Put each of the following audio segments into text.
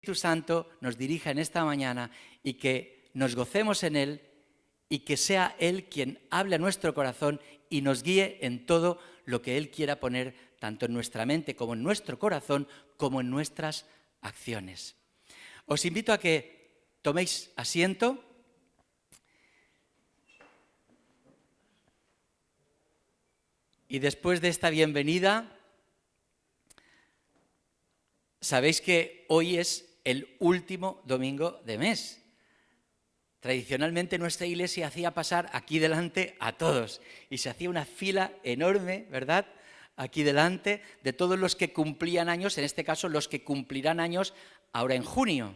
Espíritu Santo nos dirija en esta mañana y que nos gocemos en Él y que sea Él quien hable a nuestro corazón y nos guíe en todo lo que Él quiera poner, tanto en nuestra mente como en nuestro corazón, como en nuestras acciones. Os invito a que toméis asiento. Y después de esta bienvenida, sabéis que hoy es el último domingo de mes. Tradicionalmente nuestra iglesia hacía pasar aquí delante a todos y se hacía una fila enorme, ¿verdad?, aquí delante de todos los que cumplían años, en este caso los que cumplirán años ahora en junio.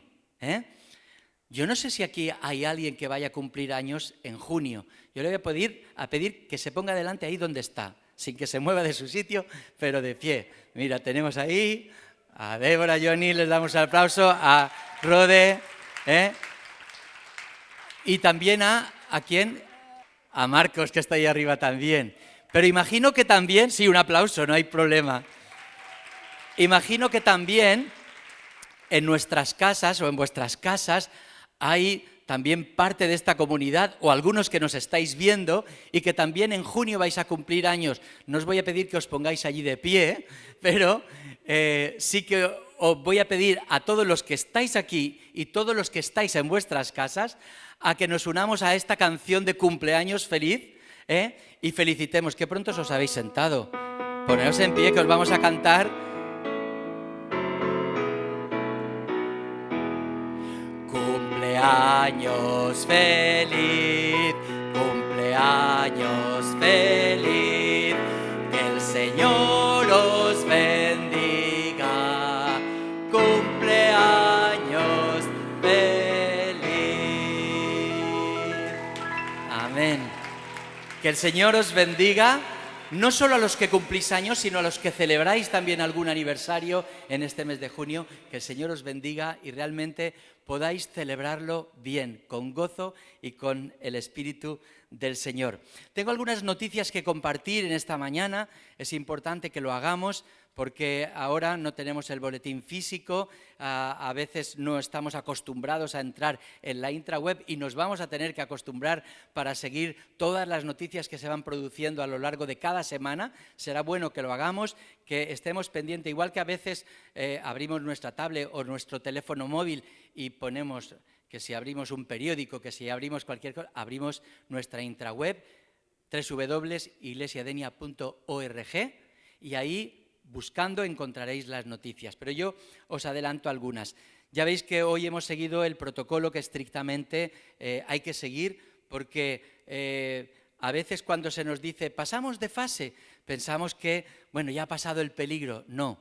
Yo no sé si aquí hay alguien que vaya a cumplir años en junio. Yo le voy a pedir que se ponga delante ahí donde está, sin que se mueva de su sitio, pero de pie. Mira, tenemos ahí a Débora, Johnny, les damos un aplauso, a Rode, y también ¿a quién? A Marcos, que está ahí arriba también. Pero imagino que también, sí, un aplauso, no hay problema. Imagino que también en nuestras casas o en vuestras casas hay también parte de esta comunidad o algunos que nos estáis viendo y que también en junio vais a cumplir años. No os voy a pedir que os pongáis allí de pie, pero sí que os voy a pedir a todos los que estáis aquí y todos los que estáis en vuestras casas a que nos unamos a esta canción de cumpleaños feliz y felicitemos. Qué pronto os habéis sentado. Poneos en pie que os vamos a cantar. Cumpleaños feliz, cumpleaños feliz, que el Señor os bendiga. Cumpleaños feliz. Amén. Que el Señor os bendiga, no solo a los que cumplís años, sino a los que celebráis también algún aniversario en este mes de junio. Que el Señor os bendiga y realmente podáis celebrarlo bien, con gozo y con el Espíritu del Señor. Tengo algunas noticias que compartir en esta mañana. Es importante que lo hagamos porque ahora no tenemos el boletín físico, a veces no estamos acostumbrados a entrar en la intraweb y nos vamos a tener que acostumbrar para seguir todas las noticias que se van produciendo a lo largo de cada semana. Será bueno que lo hagamos, que estemos pendientes, igual que a veces abrimos nuestra tablet o nuestro teléfono móvil y ponemos que si abrimos un periódico, que si abrimos cualquier cosa, abrimos nuestra intraweb www.iglesiadenia.org y ahí buscando encontraréis las noticias, pero yo os adelanto algunas. Ya veis que hoy hemos seguido el protocolo que estrictamente hay que seguir porque a veces cuando se nos dice pasamos de fase, pensamos que bueno, ya ha pasado el peligro. No,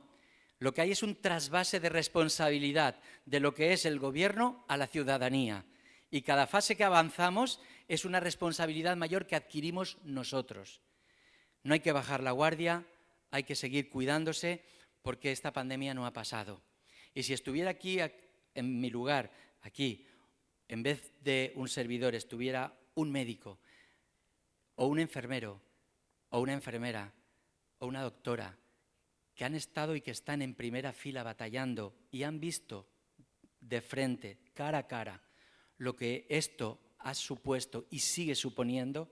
lo que hay es un trasvase de responsabilidad de lo que es el gobierno a la ciudadanía y cada fase que avanzamos es una responsabilidad mayor que adquirimos nosotros. No hay que bajar la guardia, hay que seguir cuidándose porque esta pandemia no ha pasado. Y si estuviera aquí, en mi lugar, aquí, en vez de un servidor, estuviera un médico o un enfermero o una enfermera o una doctora que han estado y que están en primera fila batallando y han visto de frente, cara a cara, lo que esto ha supuesto y sigue suponiendo,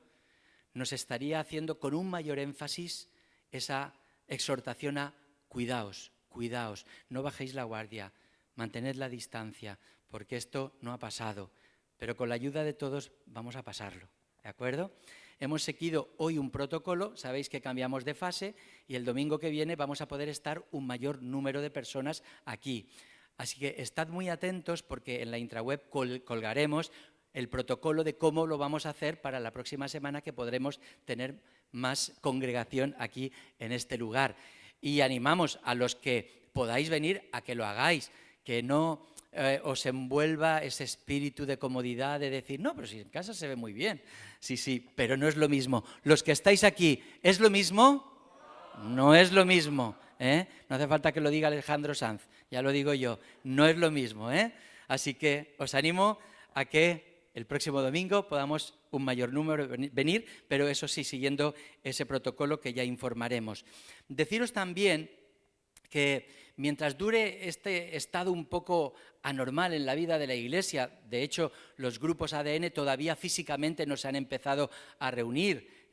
nos estaría haciendo con un mayor énfasis esa exhortación a cuidaos, cuidaos, no bajéis la guardia, mantened la distancia, porque esto no ha pasado, pero con la ayuda de todos vamos a pasarlo, ¿de acuerdo? Hemos seguido hoy un protocolo, sabéis que cambiamos de fase y el domingo que viene vamos a poder estar un mayor número de personas aquí. Así que estad muy atentos porque en la intraweb colgaremos el protocolo de cómo lo vamos a hacer para la próxima semana que podremos tener más congregación aquí en este lugar. Y animamos a los que podáis venir a que lo hagáis, que no os envuelva ese espíritu de comodidad de decir, no, pero si en casa se ve muy bien. Sí, pero no es lo mismo. Los que estáis aquí, ¿es lo mismo? No es lo mismo. No hace falta que lo diga Alejandro Sanz, ya lo digo yo, no es lo mismo. Así que os animo a que el próximo domingo podamos un mayor número venir, pero eso sí, siguiendo ese protocolo que ya informaremos. Deciros también que mientras dure este estado un poco anormal en la vida de la Iglesia, de hecho los grupos ADN todavía físicamente no se han empezado a reunir,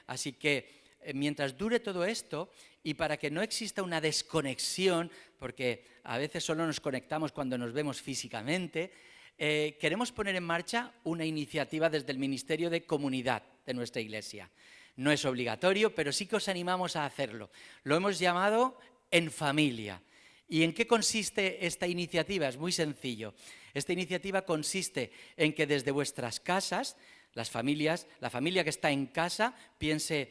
así que mientras dure todo esto, y para que no exista una desconexión, porque a veces solo nos conectamos cuando nos vemos físicamente, queremos poner en marcha una iniciativa desde el Ministerio de Comunidad de nuestra Iglesia. No es obligatorio, pero sí que os animamos a hacerlo. Lo hemos llamado En Familia. ¿Y en qué consiste esta iniciativa? Es muy sencillo. Esta iniciativa consiste en que desde vuestras casas, la familia que está en casa, piense,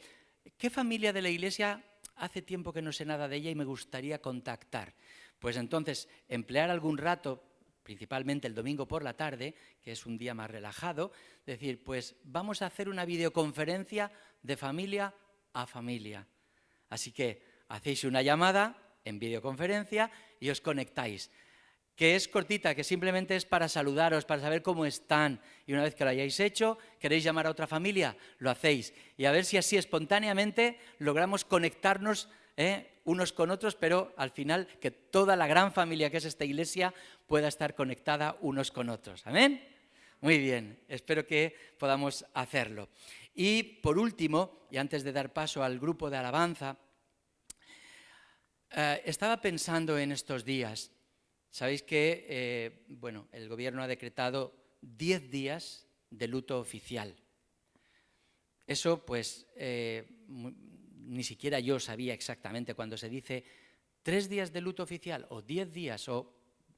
¿qué familia de la Iglesia hace tiempo que no sé nada de ella y me gustaría contactar? Pues entonces, emplear algún rato, principalmente el domingo por la tarde, que es un día más relajado, decir, pues vamos a hacer una videoconferencia de familia a familia. Así que hacéis una llamada en videoconferencia y os conectáis, que es cortita, que simplemente es para saludaros, para saber cómo están. Y una vez que lo hayáis hecho, queréis llamar a otra familia, lo hacéis. Y a ver si así espontáneamente logramos conectarnos unos con otros, pero al final que toda la gran familia que es esta iglesia pueda estar conectada unos con otros. ¿Amén? Muy bien, espero que podamos hacerlo. Y por último, y antes de dar paso al grupo de alabanza, estaba pensando en estos días. Sabéis que el gobierno ha decretado 10 días de luto oficial. Eso, pues, ni siquiera yo sabía exactamente cuando se dice 3 días de luto oficial o 10 días o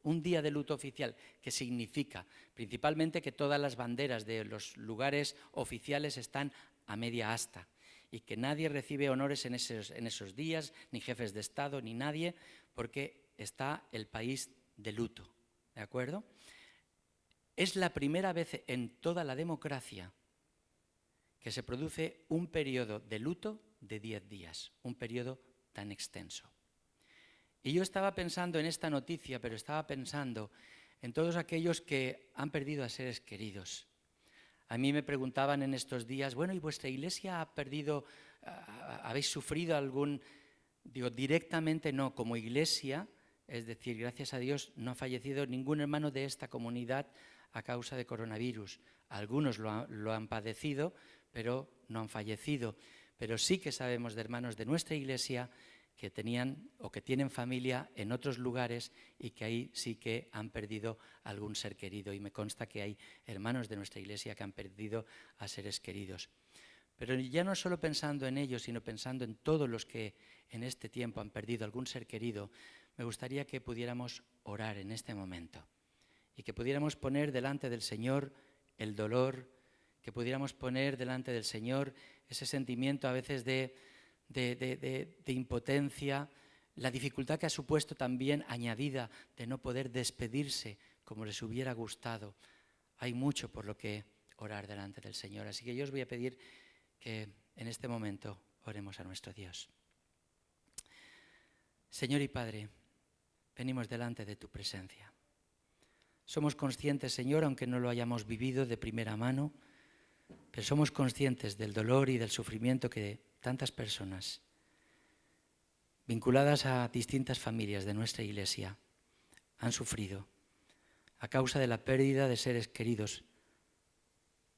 un día de luto oficial, ¿qué significa? Principalmente que todas las banderas de los lugares oficiales están a media asta y que nadie recibe honores en esos días, ni jefes de Estado, ni nadie, porque está el país de luto, ¿de acuerdo? Es la primera vez en toda la democracia que se produce un periodo de luto de 10 días, un periodo tan extenso. Y yo estaba pensando en esta noticia, pero estaba pensando en todos aquellos que han perdido a seres queridos. A mí me preguntaban en estos días, bueno, ¿y vuestra iglesia ha perdido, habéis sufrido algún? Digo, directamente no, como iglesia, es decir, gracias a Dios no ha fallecido ningún hermano de esta comunidad a causa de coronavirus. Algunos lo han padecido, pero no han fallecido. Pero sí que sabemos de hermanos de nuestra iglesia que tenían o que tienen familia en otros lugares y que ahí sí que han perdido algún ser querido. Y me consta que hay hermanos de nuestra iglesia que han perdido a seres queridos. Pero ya no solo pensando en ellos, sino pensando en todos los que en este tiempo han perdido algún ser querido, me gustaría que pudiéramos orar en este momento y que pudiéramos poner delante del Señor el dolor, que pudiéramos poner delante del Señor ese sentimiento a veces de impotencia, la dificultad que ha supuesto también añadida de no poder despedirse como les hubiera gustado. Hay mucho por lo que orar delante del Señor, así que yo os voy a pedir que en este momento oremos a nuestro Dios. Señor y Padre, venimos delante de tu presencia. Somos conscientes, Señor, aunque no lo hayamos vivido de primera mano, pero somos conscientes del dolor y del sufrimiento que tantas personas vinculadas a distintas familias de nuestra iglesia han sufrido a causa de la pérdida de seres queridos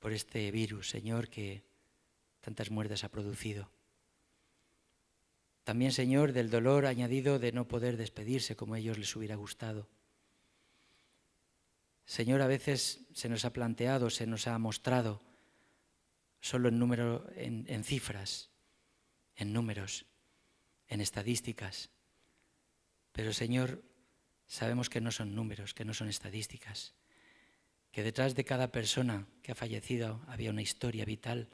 por este virus, Señor, que tantas muertes ha producido. También, Señor, del dolor añadido de no poder despedirse como a ellos les hubiera gustado. Señor, a veces se nos ha planteado, se nos ha mostrado solo en cifras, en números, en estadísticas. Pero, Señor, sabemos que no son números, que no son estadísticas, que detrás de cada persona que ha fallecido había una historia vital,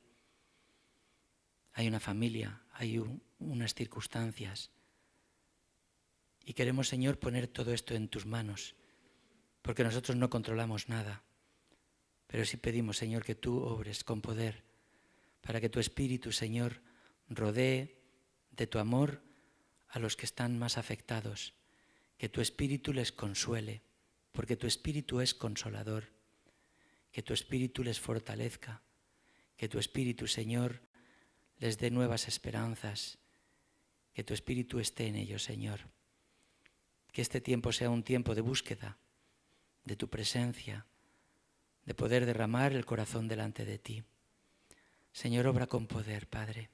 hay una familia, hay unas circunstancias. Y queremos, Señor, poner todo esto en tus manos, porque nosotros no controlamos nada. Pero sí pedimos, Señor, que tú obres con poder, para que tu Espíritu, Señor, rodee de tu amor a los que están más afectados, que tu Espíritu les consuele, porque tu Espíritu es consolador, que tu Espíritu les fortalezca, que tu Espíritu, Señor, les dé nuevas esperanzas, que tu Espíritu esté en ellos, Señor. que este tiempo sea un tiempo de búsqueda de tu presencia, de poder derramar el corazón delante de ti. Señor, obra con poder, Padre,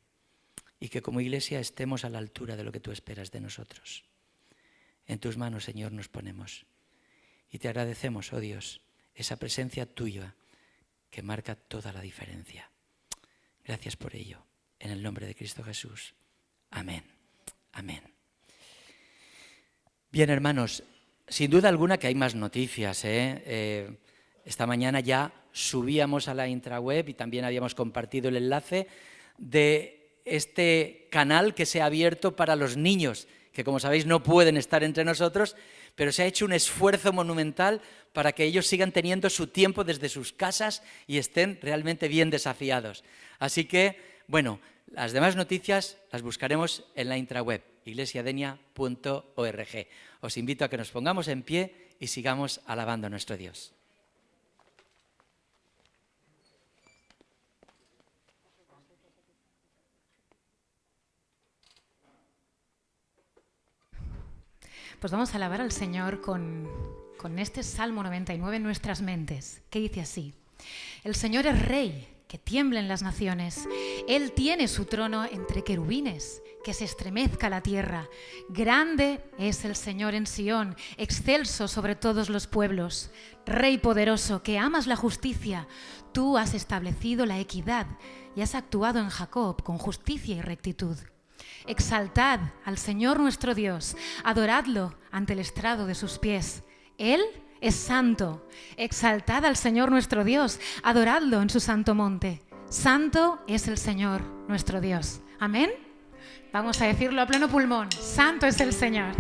y que como iglesia estemos a la altura de lo que tú esperas de nosotros. En tus manos, Señor, nos ponemos y te agradecemos, oh Dios, esa presencia tuya que marca toda la diferencia. Gracias por ello, en el nombre de Cristo Jesús. Amén. Amén. Bien, hermanos, sin duda alguna que hay más noticias, esta mañana ya subíamos a la intraweb y también habíamos compartido el enlace de este canal que se ha abierto para los niños, que como sabéis no pueden estar entre nosotros, pero se ha hecho un esfuerzo monumental para que ellos sigan teniendo su tiempo desde sus casas y estén realmente bien desafiados. Así que, bueno, las demás noticias las buscaremos en la intraweb, iglesiadenia.org. Os invito a que nos pongamos en pie y sigamos alabando a nuestro Dios. Pues vamos a alabar al Señor con este Salmo 99 en nuestras mentes, que dice así: el Señor es Rey, que tiemblen las naciones. Él tiene su trono entre querubines, que se estremezca la tierra. Grande es el Señor en Sión, excelso sobre todos los pueblos. Rey poderoso, que amas la justicia, tú has establecido la equidad y has actuado en Jacob con justicia y rectitud. Exaltad al Señor nuestro Dios, adoradlo ante el estrado de sus pies. Él es santo. Exaltad al Señor nuestro Dios, adoradlo en su santo monte. Santo es el Señor nuestro Dios. Amén. Vamos a decirlo a pleno pulmón. Santo es el Señor.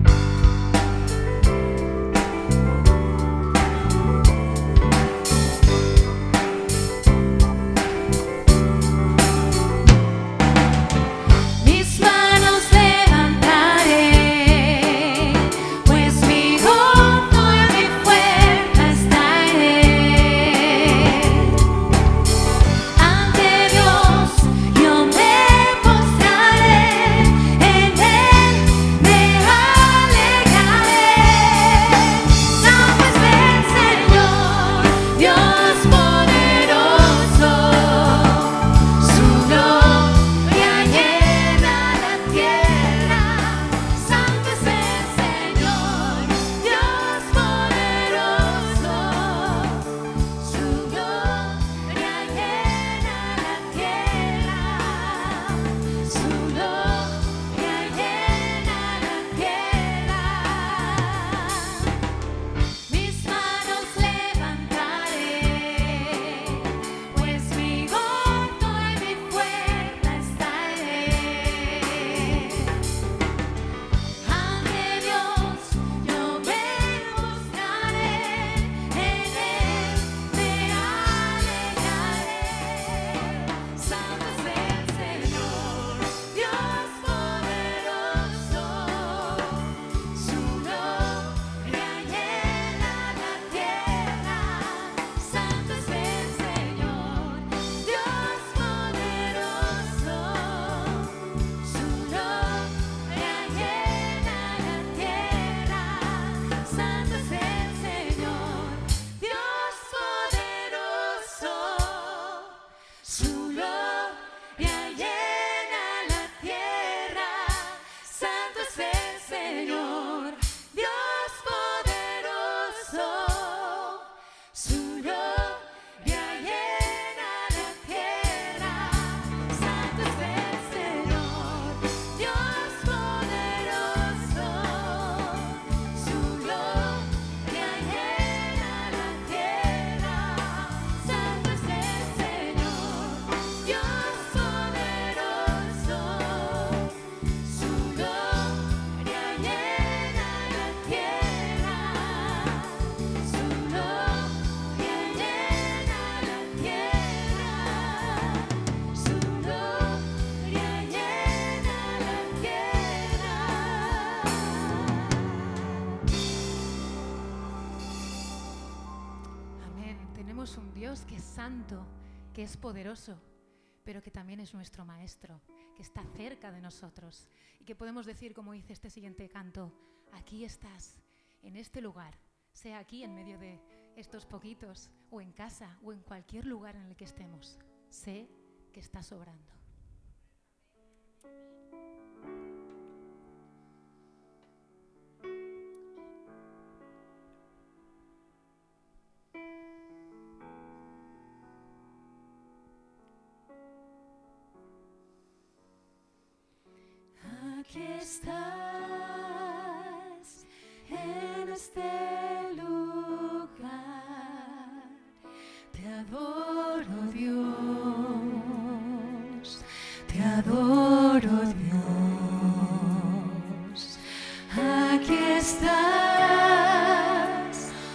Un Dios que es santo, que es poderoso, pero que también es nuestro Maestro, que está cerca de nosotros y que podemos decir, como dice este siguiente canto: aquí estás, en este lugar, sea aquí en medio de estos poquitos, o en casa, o en cualquier lugar en el que estemos, sé que está sobrando. Aquí estás en este lugar, te adoro Dios, te adoro Dios. Aquí estás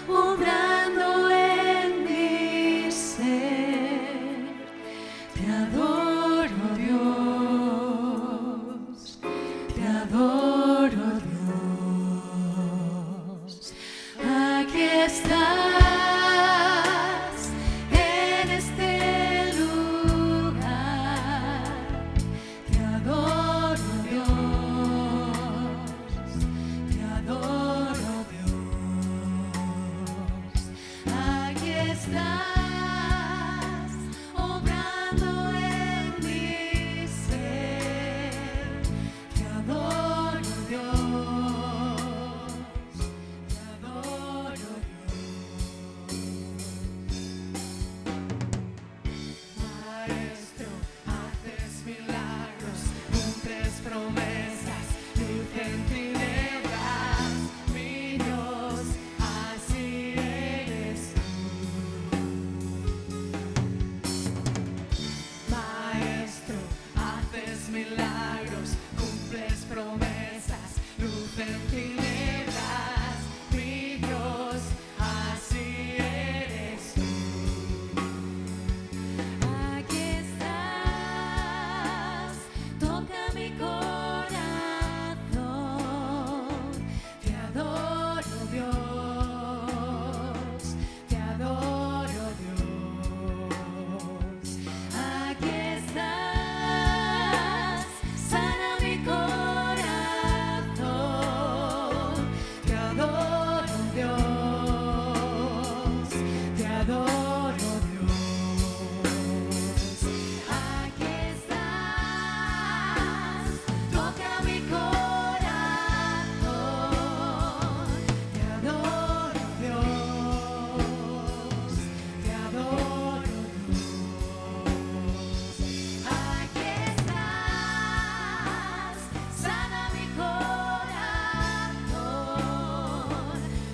obrando en mi ser, te adoro Dios, te adoro Dios. Aquí estás en este lugar, te adoro Dios, te adoro Dios. Aquí estás obrando en mi ser, te adoro Dios, te adoro Dios. Maestro, haces milagros, cumples promesas, luz en tinieblas, mi Dios, así eres tú. Maestro, haces milagros, cumples promesas, luz en tinieblas, mi Dios, así eres tú. Aquí estás, toca mi corazón, te adoro Dios, te adoro Dios. Aquí estás, sana mi corazón, te adoro Dios, te adoro Dios. Aquí estás, toca mi corazón, te adoro Dios, te adoro Dios. Aquí estás, sana mi corazón,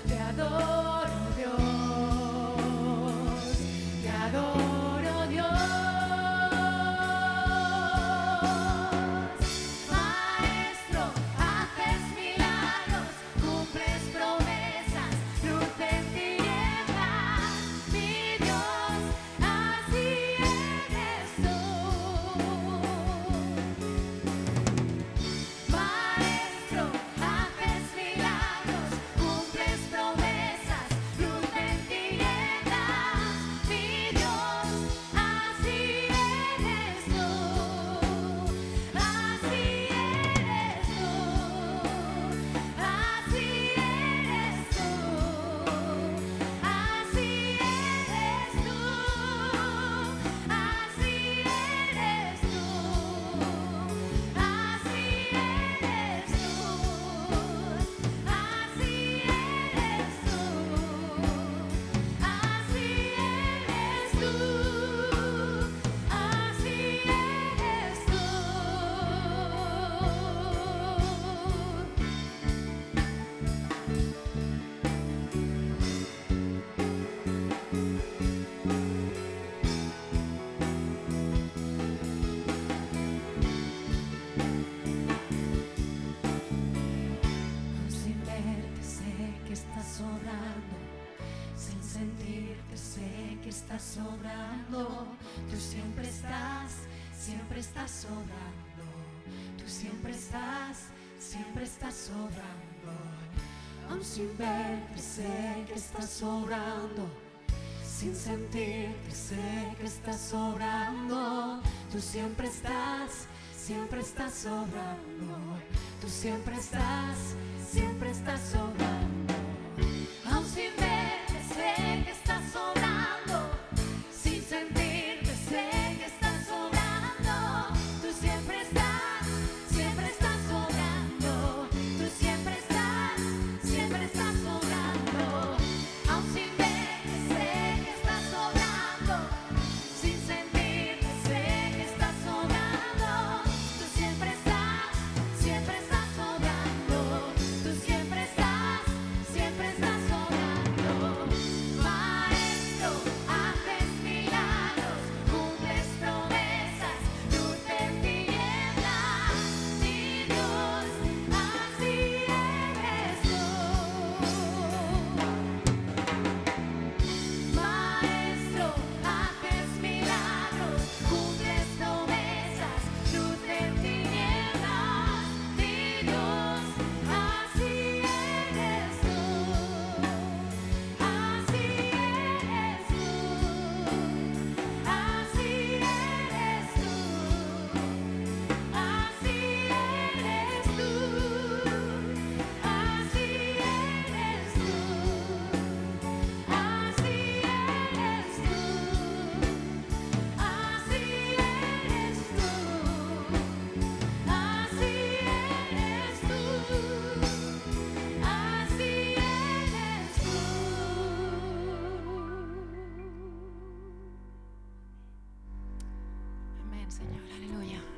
te adoro Dios, te adoro Dios. Maestro, haces milagros, cumples promesas, luz en tinieblas, mi Dios, así eres tú. Maestro, haces milagros, cumples promesas, luz en tinieblas, mi Dios, así eres tú, así eres tú, así eres tú, así eres tú, así eres tú, así eres tú, así eres tú, así eres tú, así eres tú. Sin verte sé que estás sobrando, sin sentirte sé que estás sobrando. Tú siempre estás sobrando. Tú siempre estás sobrando. Aun sin verte sé que estás sobrando, sin sentirte sé que estás sobrando. Tú siempre estás sobrando. Tú siempre estás sobrando.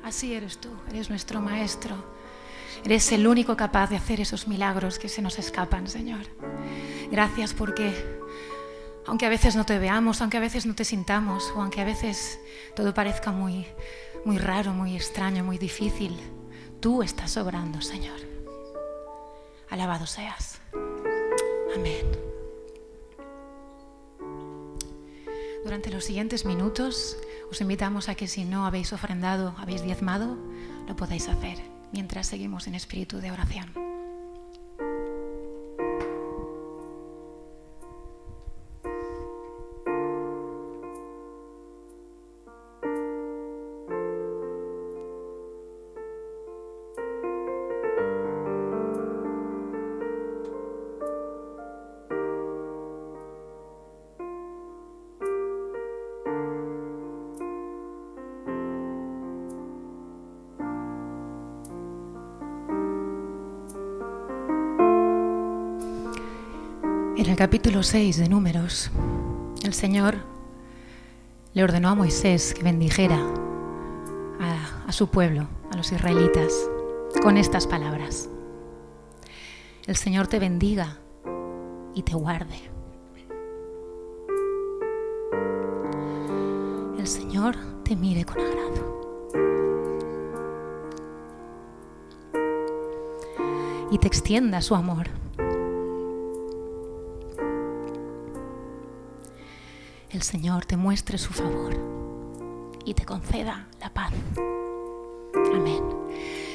Así eres tú, eres nuestro Maestro. Eres el único capaz de hacer esos milagros que se nos escapan, Señor. Gracias porque, aunque a veces no te veamos, aunque a veces no te sintamos, o aunque a veces todo parezca muy raro, muy extraño, muy difícil, tú estás obrando, Señor. Alabado seas. Amén. Durante los siguientes minutos os invitamos a que si no habéis ofrendado, habéis diezmado, lo podáis hacer mientras seguimos en espíritu de oración. En el capítulo 6 de Números, el Señor le ordenó a Moisés que bendijera a su pueblo, a los israelitas, con estas palabras: el Señor te bendiga y te guarde. El Señor te mire con agrado y te extienda su amor. El Señor te muestre su favor y te conceda la paz. Amén.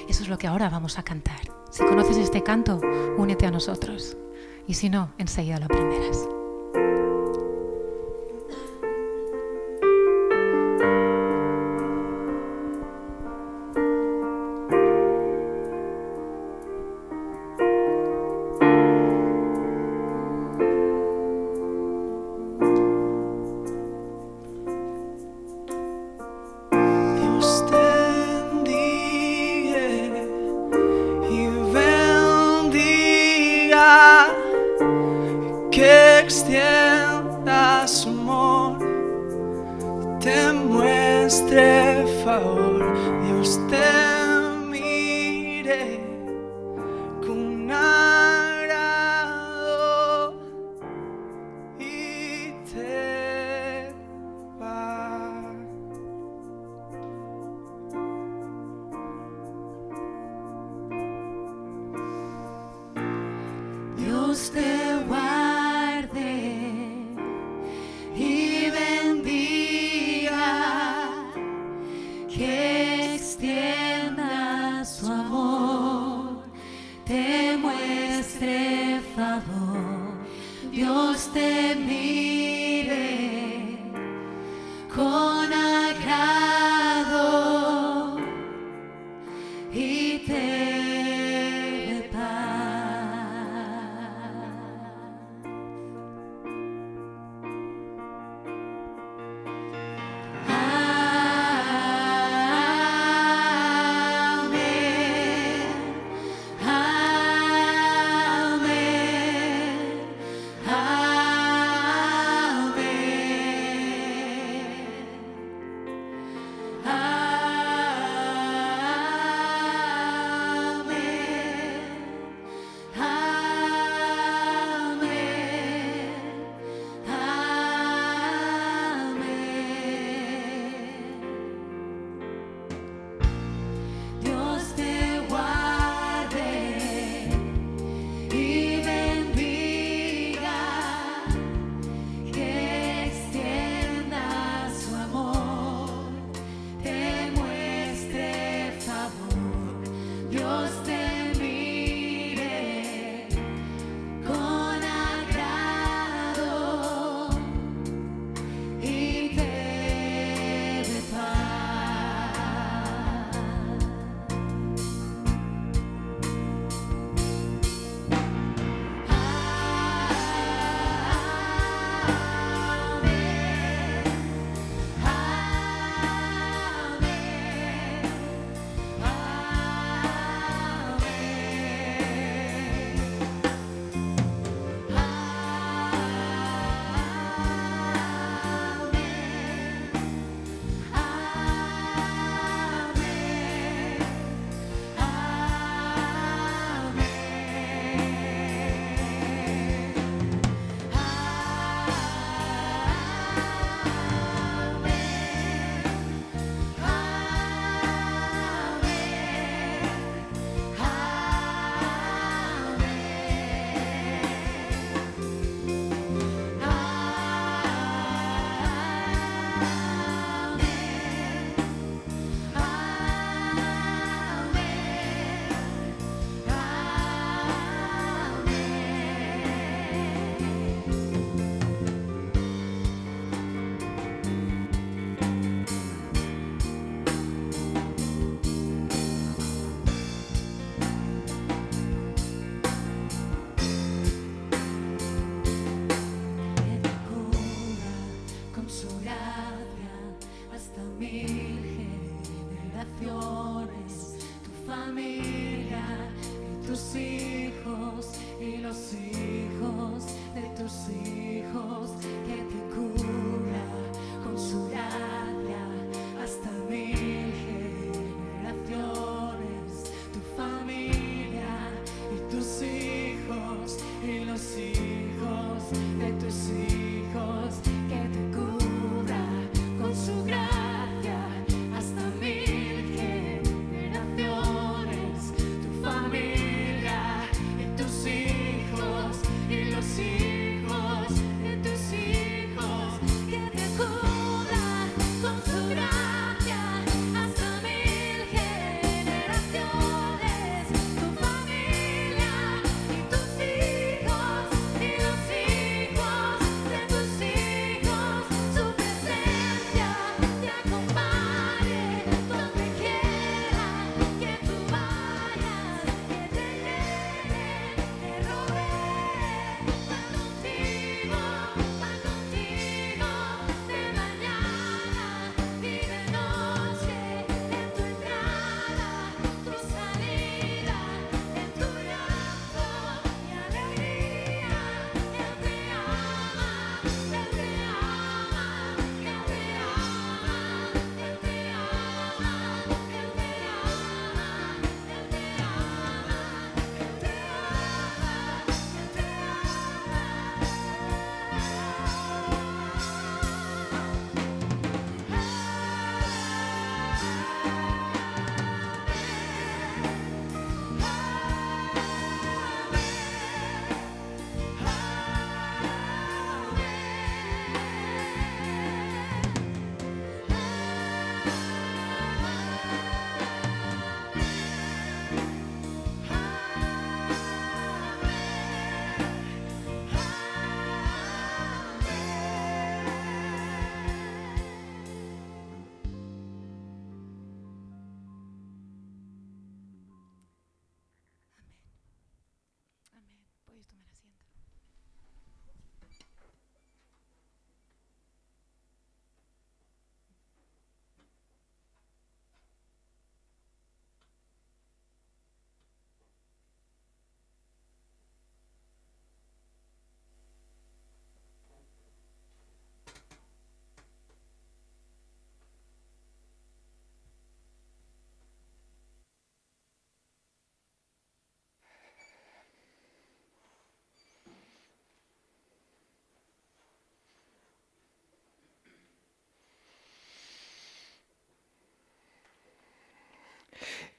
Eso es lo que ahora vamos a cantar. Si conoces este canto, únete a nosotros. Y si no, enseguida lo aprenderás. Que extienda su amor, te muestre favor. Dios te mire con agrado y te va. Dios te guarde y bendiga, que extienda su amor.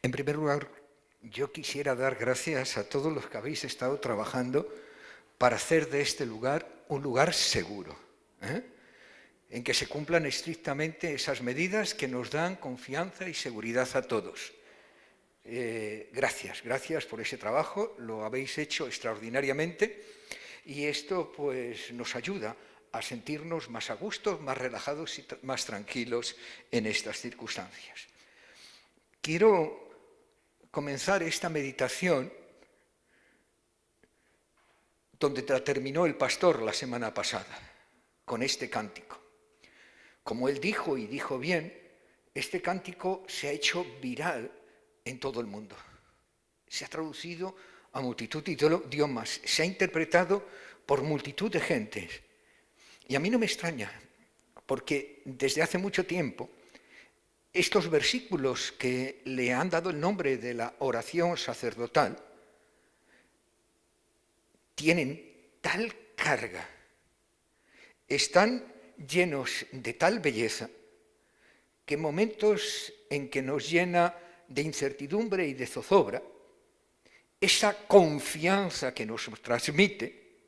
En primer lugar, yo quisiera dar gracias a todos los que habéis estado trabajando para hacer de este lugar un lugar seguro, en que se cumplan estrictamente esas medidas que nos dan confianza y seguridad a todos. Gracias por ese trabajo, lo habéis hecho extraordinariamente y esto pues nos ayuda a sentirnos más a gusto, más relajados y más tranquilos en estas circunstancias. Quiero comenzar esta meditación donde terminó el pastor la semana pasada, con este cántico. Como él dijo y dijo bien, este cántico se ha hecho viral en todo el mundo. Se ha traducido a multitud de idiomas, se ha interpretado por multitud de gentes. Y a mí no me extraña, porque desde hace mucho tiempo estos versículos que le han dado el nombre de la oración sacerdotal tienen tal carga, están llenos de tal belleza, que momentos en que nos llena de incertidumbre y de zozobra, esa confianza que nos transmite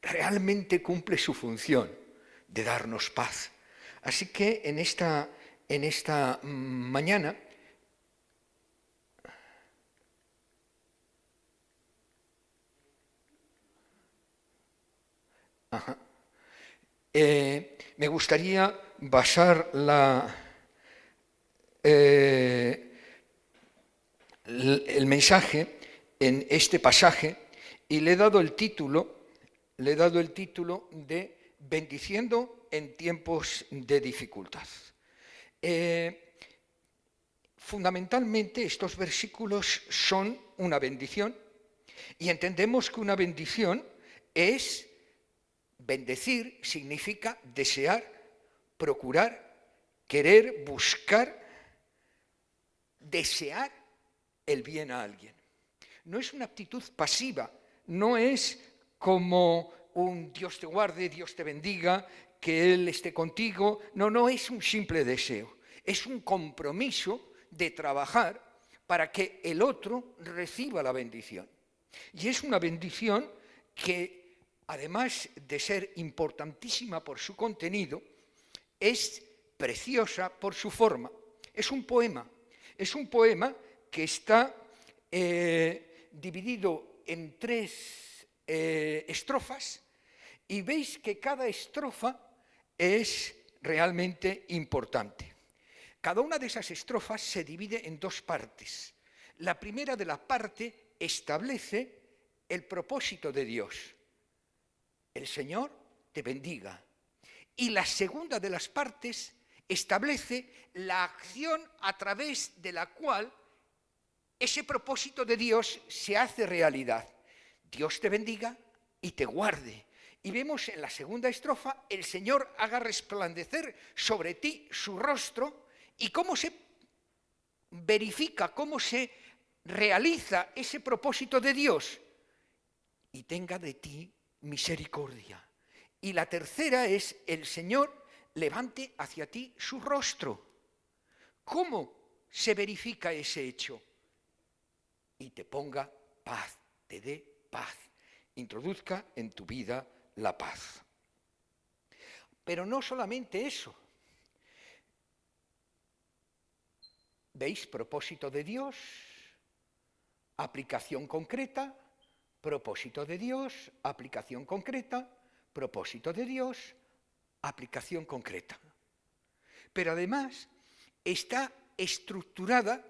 realmente cumple su función de darnos paz. Así que en esta mañana me gustaría basar el mensaje en este pasaje y le he dado el título de Bendiciendo en tiempos de dificultad. Fundamentalmente estos versículos son una bendición y entendemos que una bendición es bendecir, significa desear, procurar, querer, buscar, desear el bien a alguien. No es una actitud pasiva, no es como un Dios te guarde, Dios te bendiga, que Él esté contigo. No es un simple deseo, es un compromiso de trabajar para que el otro reciba la bendición. Y es una bendición que, además de ser importantísima por su contenido, es preciosa por su forma. Es un poema que está dividido en 3 estrofas, y veis que cada estrofa es realmente importante. Cada una de esas estrofas se divide en 2 partes. La primera de la parte establece el propósito de Dios. El Señor te bendiga. Y la segunda de las partes establece la acción a través de la cual ese propósito de Dios se hace realidad. Dios te bendiga y te guarde. Y vemos en la segunda estrofa, el Señor haga resplandecer sobre ti su rostro, y cómo se verifica, cómo se realiza ese propósito de Dios, y tenga de ti misericordia. Y la tercera es, el Señor levante hacia ti su rostro. ¿Cómo se verifica ese hecho? Y te ponga paz, te dé paz, introduzca en tu vida la paz. Pero no solamente eso. ¿Veis? Propósito de Dios, aplicación concreta, propósito de Dios, aplicación concreta, propósito de Dios, aplicación concreta. Pero además está estructurada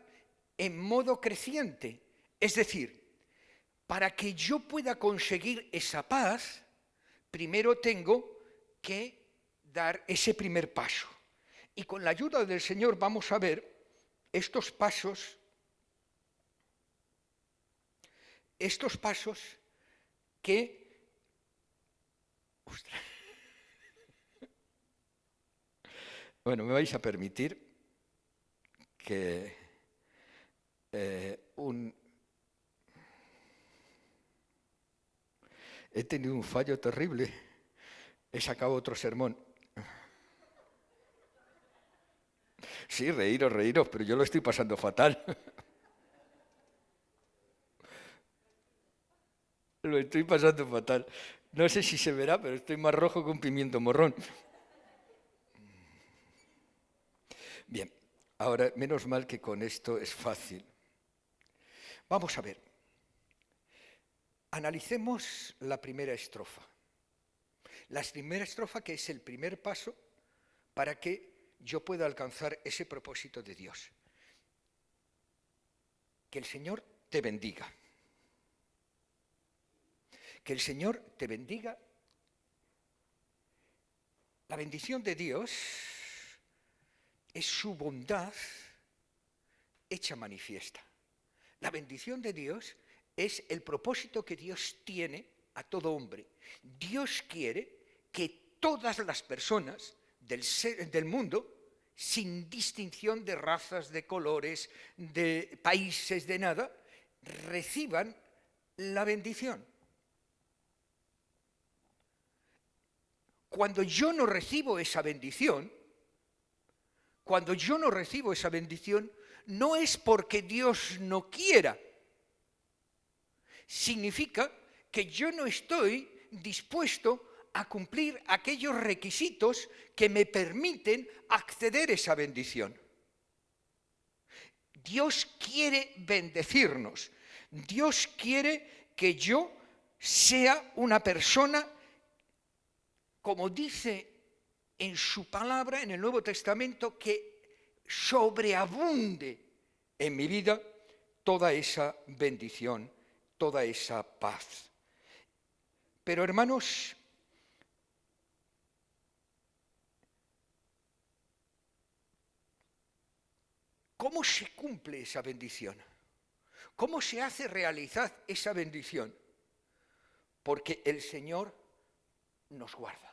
en modo creciente, es decir, para que yo pueda conseguir esa paz, primero tengo que dar ese primer paso. Y con la ayuda del Señor vamos a ver estos pasos que... ¡Ostras! Bueno, me vais a permitir que he tenido un fallo terrible. He sacado otro sermón. Sí, reíros, pero yo lo estoy pasando fatal. Lo estoy pasando fatal. No sé si se verá, pero estoy más rojo que un pimiento morrón. Bien, ahora, menos mal que con esto es fácil. Vamos a ver. Analicemos la primera estrofa. La primera estrofa, que es el primer paso para que yo pueda alcanzar ese propósito de Dios. Que el Señor te bendiga. Que el Señor te bendiga. La bendición de Dios es su bondad hecha manifiesta. La bendición de Dios es el propósito que Dios tiene a todo hombre. Dios quiere que todas las personas del mundo, sin distinción de razas, de colores, de países, de nada, reciban la bendición. Cuando yo no recibo esa bendición, no es porque Dios no quiera. Significa que yo no estoy dispuesto a cumplir aquellos requisitos que me permiten acceder a esa bendición. Dios quiere bendecirnos. Dios quiere que yo sea una persona, como dice en su palabra en el Nuevo Testamento, que sobreabunde en mi vida toda esa bendición, toda esa paz. Pero hermanos, ¿cómo se cumple esa bendición? ¿Cómo se hace realidad esa bendición? Porque el Señor nos guarda.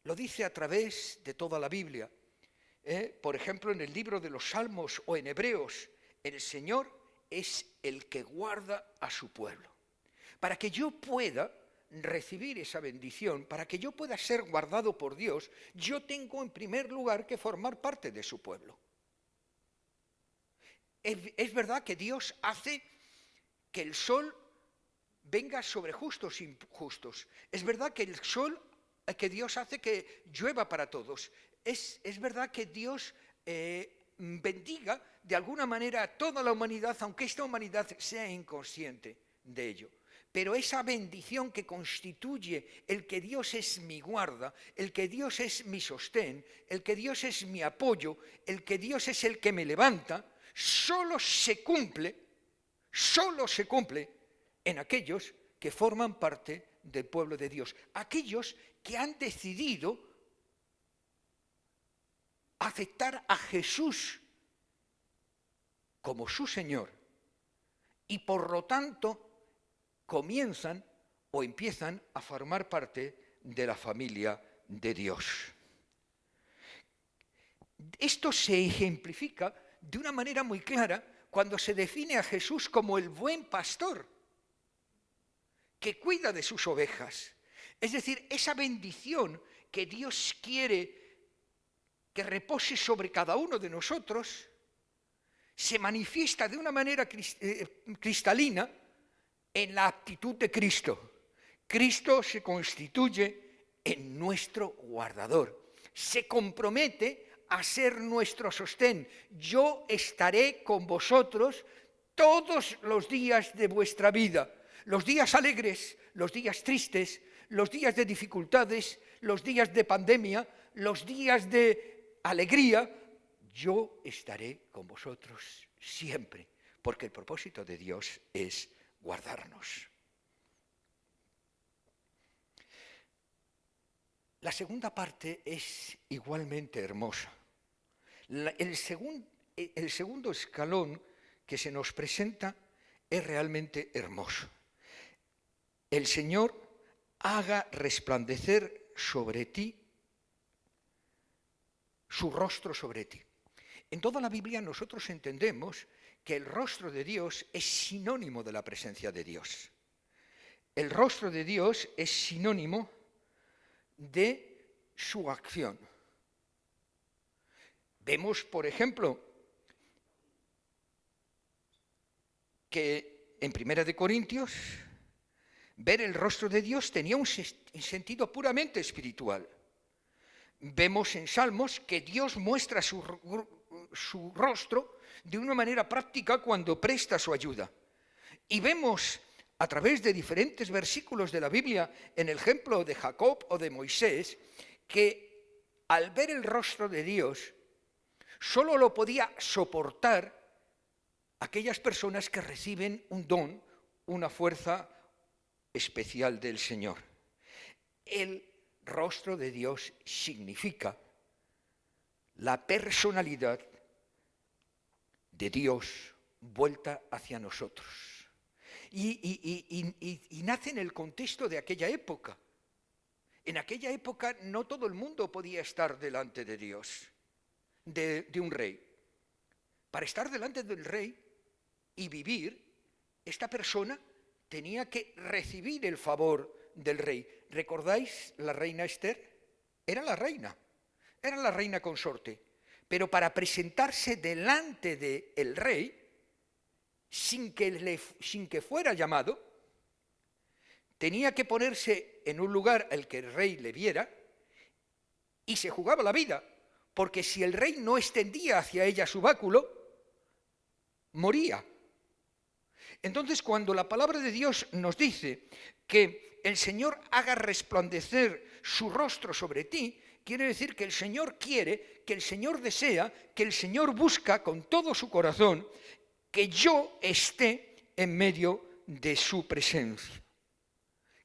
Lo dice a través de toda la Biblia. Por ejemplo, en el libro de los Salmos o en Hebreos, el Señor es el que guarda a su pueblo. Para que yo pueda recibir esa bendición, para que yo pueda ser guardado por Dios, yo tengo en primer lugar que formar parte de su pueblo. Es verdad que Dios hace que el sol venga sobre justos e injustos. Es verdad que Dios hace que llueva para todos. Es verdad que Dios bendiga de alguna manera a toda la humanidad, aunque esta humanidad sea inconsciente de ello. Pero esa bendición que constituye el que Dios es mi guarda, el que Dios es mi sostén, el que Dios es mi apoyo, el que Dios es el que me levanta, solo se cumple en aquellos que forman parte del pueblo de Dios, aquellos que han decidido aceptar a Jesús como su Señor y por lo tanto comienzan o empiezan a formar parte de la familia de Dios. Esto se ejemplifica de una manera muy clara cuando se define a Jesús como el buen pastor que cuida de sus ovejas. Es decir, esa bendición que Dios quiere que repose sobre cada uno de nosotros se manifiesta de una manera cristalina en la actitud de Cristo. Cristo se constituye en nuestro guardador, se compromete a ser nuestro sostén. Yo estaré con vosotros todos los días de vuestra vida, los días alegres, los días tristes, los días de dificultades, los días de pandemia, los días de alegría. Yo estaré con vosotros siempre, porque el propósito de Dios es guardarnos. La segunda parte es igualmente hermosa. El segundo escalón que se nos presenta es realmente hermoso. El Señor haga resplandecer sobre ti su rostro sobre ti. En toda la Biblia nosotros entendemos que el rostro de Dios es sinónimo de la presencia de Dios. El rostro de Dios es sinónimo de su acción. Vemos, por ejemplo, que en 1 de Corintios ver el rostro de Dios tenía un sentido puramente espiritual. Vemos en Salmos que Dios muestra su rostro de una manera práctica cuando presta su ayuda. Y vemos a través de diferentes versículos de la Biblia, en el ejemplo de Jacob o de Moisés, que al ver el rostro de Dios, solo lo podía soportar aquellas personas que reciben un don, una fuerza especial del Señor. El rostro de Dios significa la personalidad de Dios vuelta hacia nosotros. Y nace en el contexto de aquella época. En aquella época no todo el mundo podía estar delante de Dios, de un rey. Para estar delante del rey y vivir, esta persona tenía que recibir el favor del rey. ¿Recordáis la reina Esther? Era la reina consorte. Pero para presentarse delante del rey, sin que fuera llamado, tenía que ponerse en un lugar al que el rey le viera y se jugaba la vida, porque si el rey no extendía hacia ella su báculo, moría. Entonces, cuando la palabra de Dios nos dice que el Señor haga resplandecer su rostro sobre ti, quiere decir que el Señor quiere, que el Señor desea, que el Señor busca con todo su corazón que yo esté en medio de su presencia.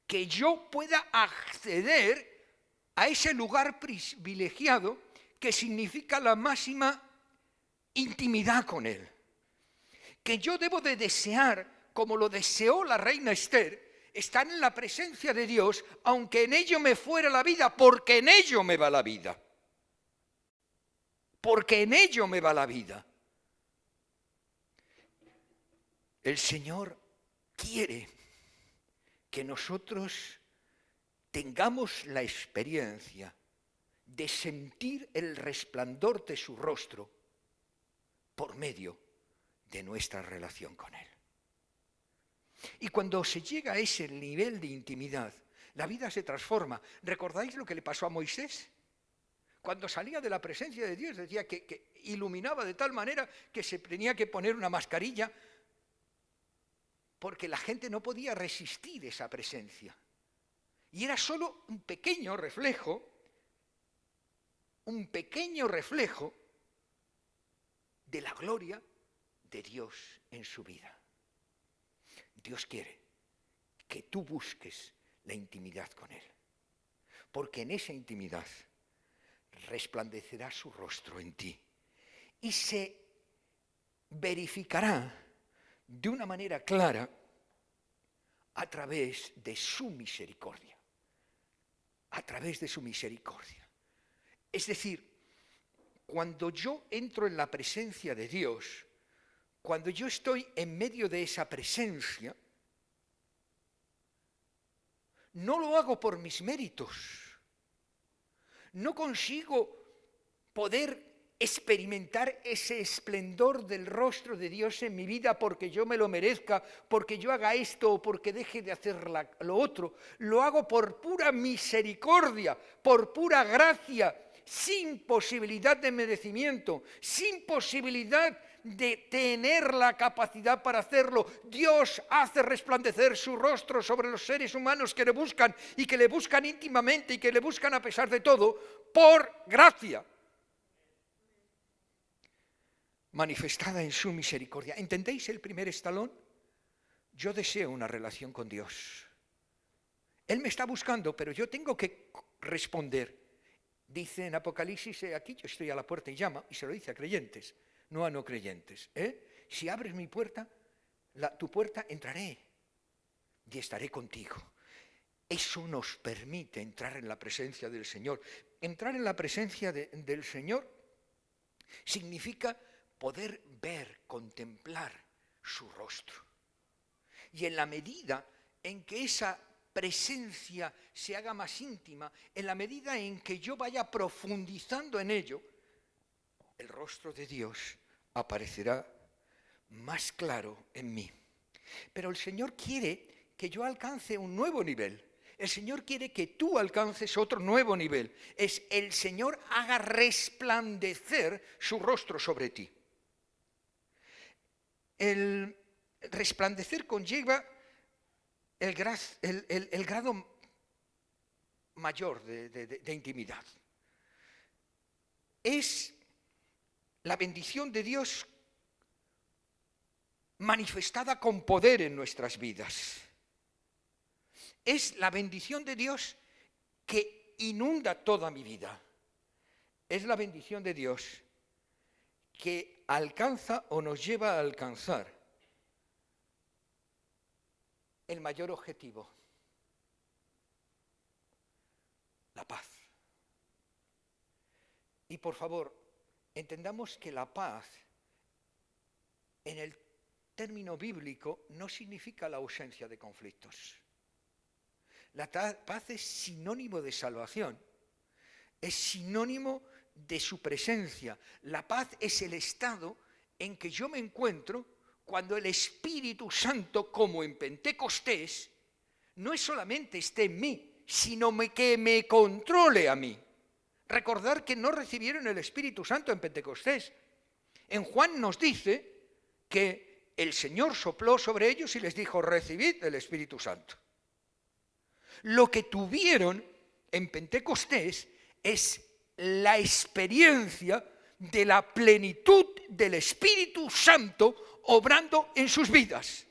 Que yo pueda acceder a ese lugar privilegiado que significa la máxima intimidad con Él. Que yo debo de desear, como lo deseó la reina Esther, estar en la presencia de Dios, aunque en ello me fuera la vida, porque en ello me va la vida. Porque en ello me va la vida. El Señor quiere que nosotros tengamos la experiencia de sentir el resplandor de su rostro por medio de nuestra relación con Él. Y cuando se llega a ese nivel de intimidad, la vida se transforma. ¿Recordáis lo que le pasó a Moisés? Cuando salía de la presencia de Dios, decía que iluminaba de tal manera que se tenía que poner una mascarilla porque la gente no podía resistir esa presencia. Y era solo un pequeño reflejo de la gloria de Dios en su vida. Dios quiere que tú busques la intimidad con Él, porque en esa intimidad resplandecerá su rostro en ti y se verificará de una manera clara a través de su misericordia. A través de su misericordia. Es decir, cuando yo entro en la presencia de Dios, cuando yo estoy en medio de esa presencia, no lo hago por mis méritos. No consigo poder experimentar ese esplendor del rostro de Dios en mi vida porque yo me lo merezca, porque yo haga esto o porque deje de hacer lo otro. Lo hago por pura misericordia, por pura gracia, sin posibilidad de merecimiento, sin posibilidad de tener la capacidad para hacerlo. Dios hace resplandecer su rostro sobre los seres humanos que le buscan y que le buscan íntimamente y que le buscan a pesar de todo, por gracia manifestada en su misericordia. ¿Entendéis el primer escalón? Yo deseo una relación con Dios. Él me está buscando, pero yo tengo que responder. Dice en Apocalipsis, aquí yo estoy a la puerta y llama, y se lo dice a creyentes, no a no creyentes. Si abres mi puerta, tu puerta, entraré y estaré contigo. Eso nos permite entrar en la presencia del Señor. Entrar en la presencia del Señor significa poder ver, contemplar su rostro. Y en la medida en que esa presencia se haga más íntima, en la medida en que yo vaya profundizando en ello, el rostro de Dios aparecerá más claro en mí. Pero el Señor quiere que yo alcance un nuevo nivel. El Señor quiere que tú alcances otro nuevo nivel. Es el Señor haga resplandecer su rostro sobre ti. El resplandecer conlleva el grado mayor de intimidad. Es la bendición de Dios manifestada con poder en nuestras vidas. Es la bendición de Dios que inunda toda mi vida. Es la bendición de Dios que alcanza o nos lleva a alcanzar el mayor objetivo, la paz. Y por favor, entendamos que la paz en el término bíblico no significa la ausencia de conflictos. La paz es sinónimo de salvación, es sinónimo de su presencia. La paz es el estado en que yo me encuentro cuando el Espíritu Santo, como en Pentecostés, no es solamente esté en mí, sino que me controle a mí. Recordar que no recibieron el Espíritu Santo en Pentecostés. En Juan nos dice que el Señor sopló sobre ellos y les dijo, recibid el Espíritu Santo. Lo que tuvieron en Pentecostés es la experiencia de la plenitud del Espíritu Santo obrando en sus vidas.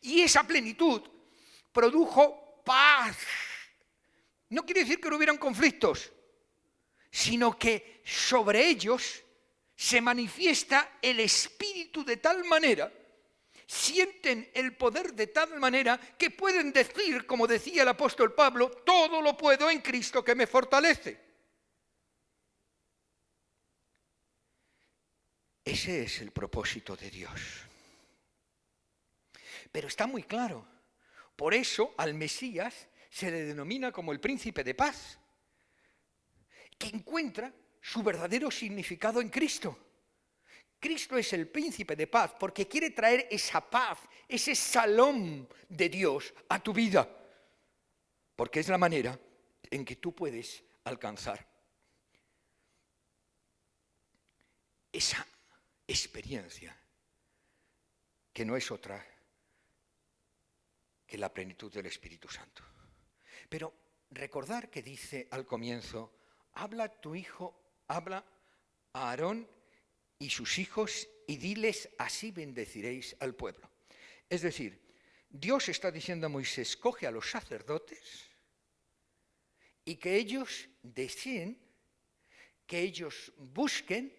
Y esa plenitud produjo paz. No quiere decir que no hubieran conflictos, sino que sobre ellos se manifiesta el Espíritu de tal manera, sienten el poder de tal manera que pueden decir, como decía el apóstol Pablo, todo lo puedo en Cristo que me fortalece. Ese es el propósito de Dios. Pero está muy claro. Por eso al Mesías se le denomina como el príncipe de paz, que encuentra su verdadero significado en Cristo. Cristo es el príncipe de paz porque quiere traer esa paz, ese salón de Dios a tu vida, porque es la manera en que tú puedes alcanzar esa experiencia que no es otra que la plenitud del Espíritu Santo. Pero recordar que dice al comienzo, habla a tu hijo, habla a Aarón y sus hijos y diles, así bendeciréis al pueblo. Es decir, Dios está diciendo a Moisés, coge a los sacerdotes y que ellos deseen, que ellos busquen,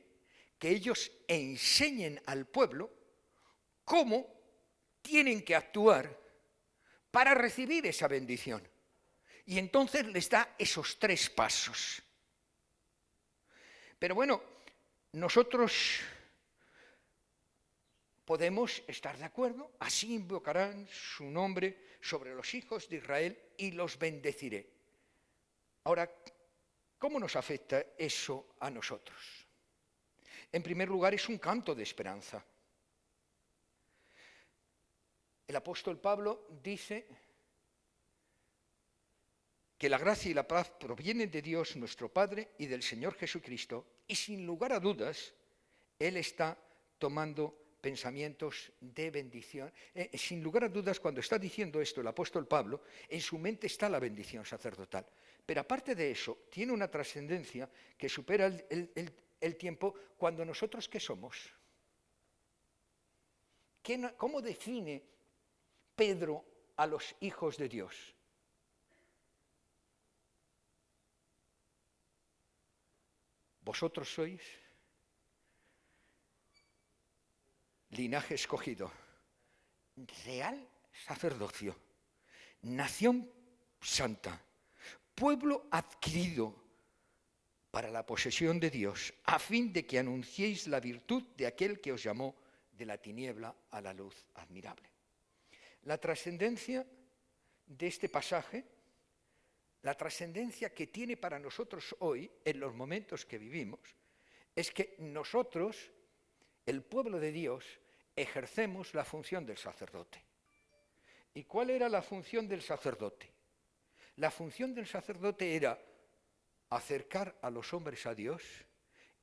que ellos enseñen al pueblo cómo tienen que actuar para recibir esa bendición. Y entonces les da esos 3 pasos. Pero bueno, nosotros podemos estar de acuerdo, así invocarán su nombre sobre los hijos de Israel y los bendeciré. Ahora, ¿cómo nos afecta eso a nosotros? En primer lugar, es un canto de esperanza. El apóstol Pablo dice que la gracia y la paz provienen de Dios nuestro Padre y del Señor Jesucristo, y sin lugar a dudas, Él está tomando pensamientos de bendición. Sin lugar a dudas, cuando está diciendo esto el apóstol Pablo, en su mente está la bendición sacerdotal. Pero aparte de eso, tiene una trascendencia que supera el tiempo cuando nosotros, ¿qué somos? ¿Cómo define Pedro a los hijos de Dios? Vosotros sois linaje escogido, real sacerdocio, nación santa, pueblo adquirido para la posesión de Dios, a fin de que anunciéis la virtud de aquel que os llamó de la tiniebla a la luz admirable. La trascendencia de este pasaje, la trascendencia que tiene para nosotros hoy, en los momentos que vivimos, es que nosotros, el pueblo de Dios, ejercemos la función del sacerdote. ¿Y cuál era la función del sacerdote? La función del sacerdote era acercar a los hombres a Dios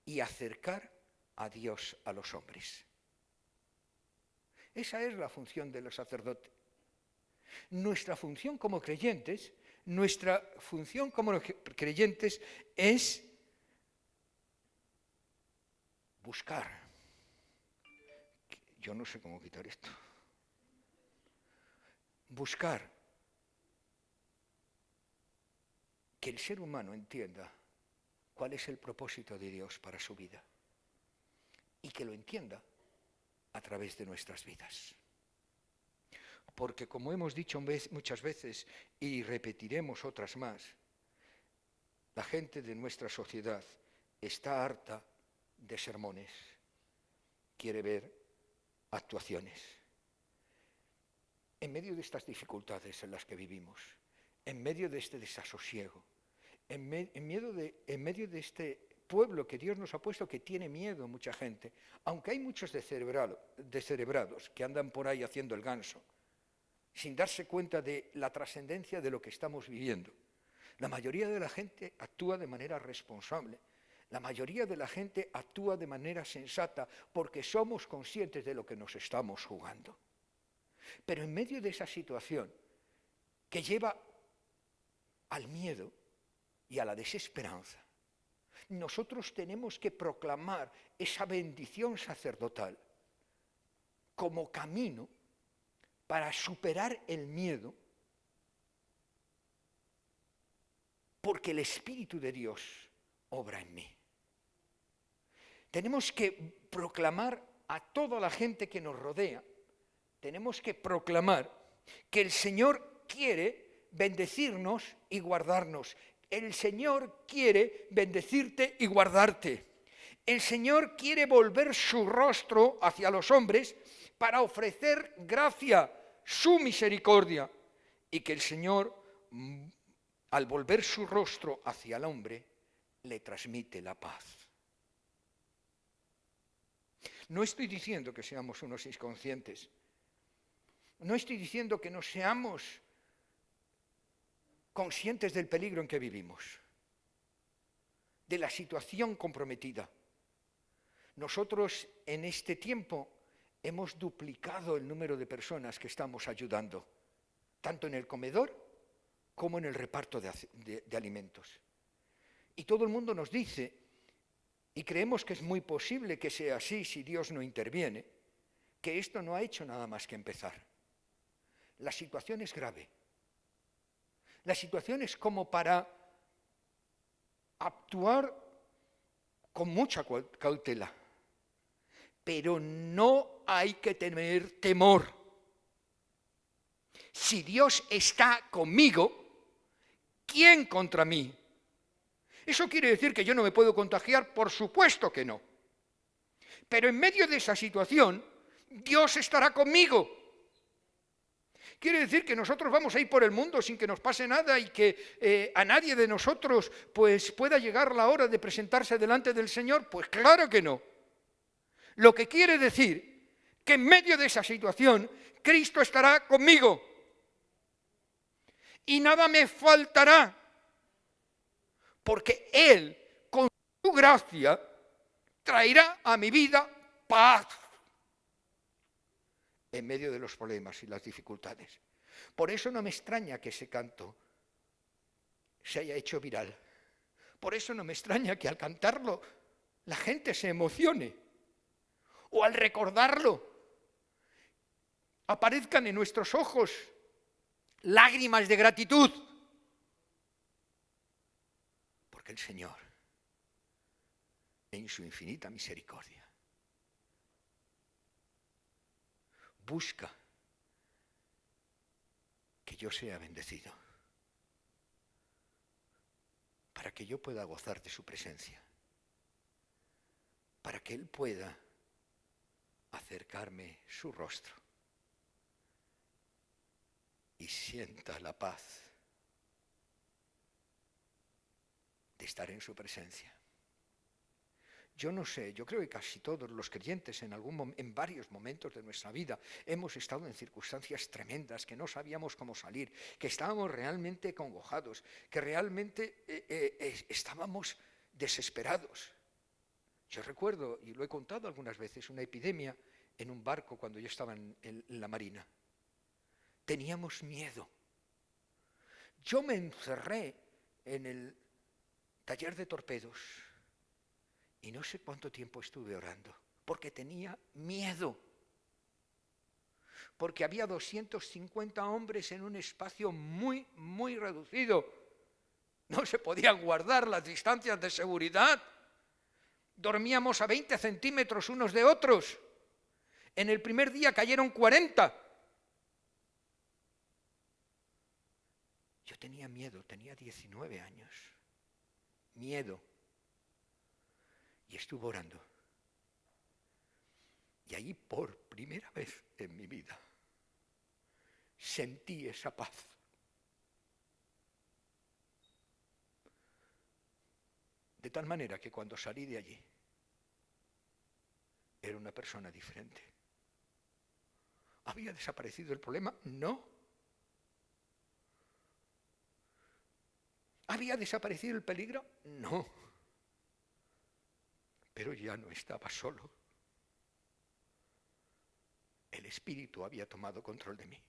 y acercar a Dios a los hombres. Esa es la función del sacerdote. Nuestra función como creyentes es buscar. Yo no sé cómo quitar esto. Buscar que el ser humano entienda cuál es el propósito de Dios para su vida y que lo entienda a través de nuestras vidas. Porque como hemos dicho muchas veces y repetiremos otras más, la gente de nuestra sociedad está harta de sermones, quiere ver actuaciones. En medio de estas dificultades en las que vivimos, en medio de este desasosiego, en medio de este pueblo que Dios nos ha puesto que tiene miedo mucha gente, aunque hay muchos descerebrados que andan por ahí haciendo el ganso, sin darse cuenta de la trascendencia de lo que estamos viviendo. La mayoría de la gente actúa de manera responsable. La mayoría de la gente actúa de manera sensata porque somos conscientes de lo que nos estamos jugando. Pero en medio de esa situación que lleva al miedo y a la desesperanza, nosotros tenemos que proclamar esa bendición sacerdotal como camino para superar el miedo, porque el Espíritu de Dios obra en mí. Tenemos que proclamar a toda la gente que nos rodea, tenemos que proclamar que el Señor quiere bendecirnos y guardarnos. El Señor quiere bendecirte y guardarte. El Señor quiere volver su rostro hacia los hombres para ofrecer gracia, su misericordia, y que el Señor, al volver su rostro hacia el hombre, le transmite la paz. No estoy diciendo que seamos unos inconscientes, no estoy diciendo que no seamos conscientes del peligro en que vivimos, de la situación comprometida. Nosotros en este tiempo hemos duplicado el número de personas que estamos ayudando, tanto en el comedor como en el reparto de alimentos. Y todo el mundo nos dice, y creemos que es muy posible que sea así si Dios no interviene, que esto no ha hecho nada más que empezar. La situación es grave. La situación es como para actuar con mucha cautela. Pero no hay que tener temor. Si Dios está conmigo, ¿quién contra mí? ¿Eso quiere decir que yo no me puedo contagiar? Por supuesto que no. Pero en medio de esa situación, Dios estará conmigo. Quiere decir que nosotros vamos a ir por el mundo sin que nos pase nada y que a nadie de nosotros pues, pueda llegar la hora de presentarse delante del Señor. Pues claro que no. Lo que quiere decir que en medio de esa situación, Cristo estará conmigo. Y nada me faltará. Porque Él, con su gracia, traerá a mi vida paz en medio de los problemas y las dificultades. Por eso no me extraña que ese canto se haya hecho viral. Por eso no me extraña que al cantarlo la gente se emocione. O al recordarlo aparezcan en nuestros ojos lágrimas de gratitud. Porque el Señor, en su infinita misericordia, busca que yo sea bendecido, para que yo pueda gozar de su presencia, para que Él pueda acercarme su rostro y sienta la paz de estar en su presencia. Yo no sé, yo creo que casi todos los creyentes en varios momentos de nuestra vida hemos estado en circunstancias tremendas, que no sabíamos cómo salir, que estábamos realmente acongojados, que realmente estábamos desesperados. Yo recuerdo, y lo he contado algunas veces, una epidemia en un barco cuando yo estaba en la marina. Teníamos miedo. Yo me encerré en el taller de torpedos y no sé cuánto tiempo estuve orando, porque tenía miedo. Porque había 250 hombres en un espacio muy, muy reducido. No se podían guardar las distancias de seguridad. Dormíamos a 20 centímetros unos de otros. En el primer día cayeron 40. Yo tenía miedo, tenía 19 años. Miedo. Y estuve orando. Y ahí por primera vez en mi vida sentí esa paz. De tal manera que cuando salí de allí era una persona diferente. ¿Había desaparecido el problema? No. ¿Había desaparecido el peligro? No. Pero ya no estaba solo. El Espíritu había tomado control de mí.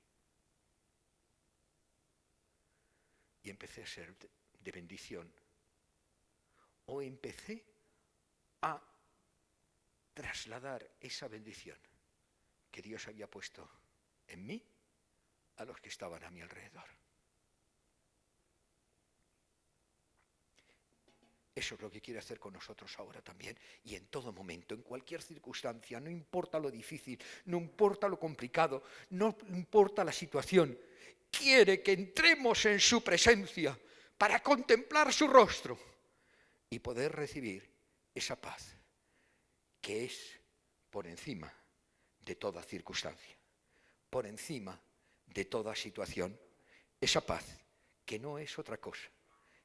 Y empecé a ser de bendición. O empecé a trasladar esa bendición que Dios había puesto en mí a los que estaban a mi alrededor. Eso es lo que quiere hacer con nosotros ahora también y en todo momento, en cualquier circunstancia, no importa lo difícil, no importa lo complicado, no importa la situación. Quiere que entremos en su presencia para contemplar su rostro y poder recibir esa paz que es por encima de toda circunstancia, por encima de toda situación. Esa paz que no es otra cosa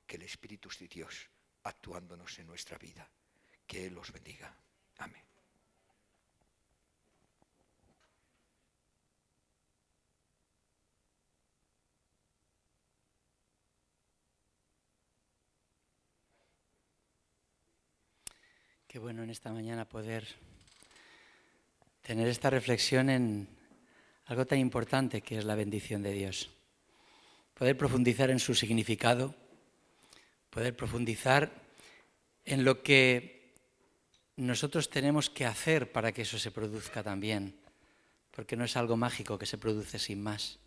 que el Espíritu de Dios actuándonos en nuestra vida. Que Él los bendiga. Amén. Qué bueno en esta mañana poder tener esta reflexión en algo tan importante que es la bendición de Dios. Poder profundizar en su significado, poder profundizar en lo que nosotros tenemos que hacer para que eso se produzca también, porque no es algo mágico que se produce sin más,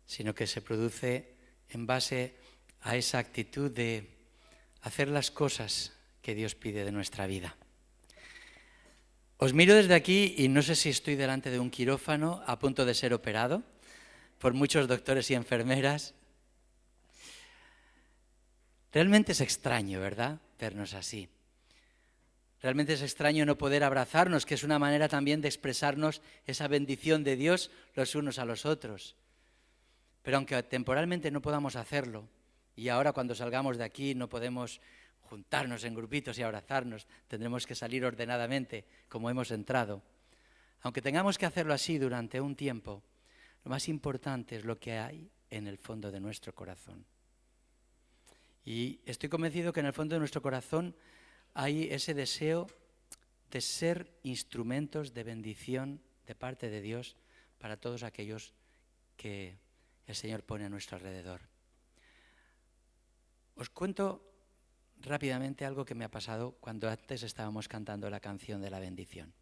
sino que se produce en base a esa actitud de hacer las cosas que Dios pide de nuestra vida. Os miro desde aquí y no sé si estoy delante de un quirófano a punto de ser operado por muchos doctores y enfermeras. Realmente es extraño, ¿verdad?, vernos así. Realmente es extraño no poder abrazarnos, que es una manera también de expresarnos esa bendición de Dios los unos a los otros. Pero aunque temporalmente no podamos hacerlo, y ahora cuando salgamos de aquí no podemos juntarnos en grupitos y abrazarnos, tendremos que salir ordenadamente como hemos entrado. Aunque tengamos que hacerlo así durante un tiempo, lo más importante es lo que hay en el fondo de nuestro corazón. Y estoy convencido que en el fondo de nuestro corazón hay ese deseo de ser instrumentos de bendición de parte de Dios para todos aquellos que el Señor pone a nuestro alrededor. Os cuento rápidamente algo que me ha pasado cuando antes estábamos cantando la canción de la bendición.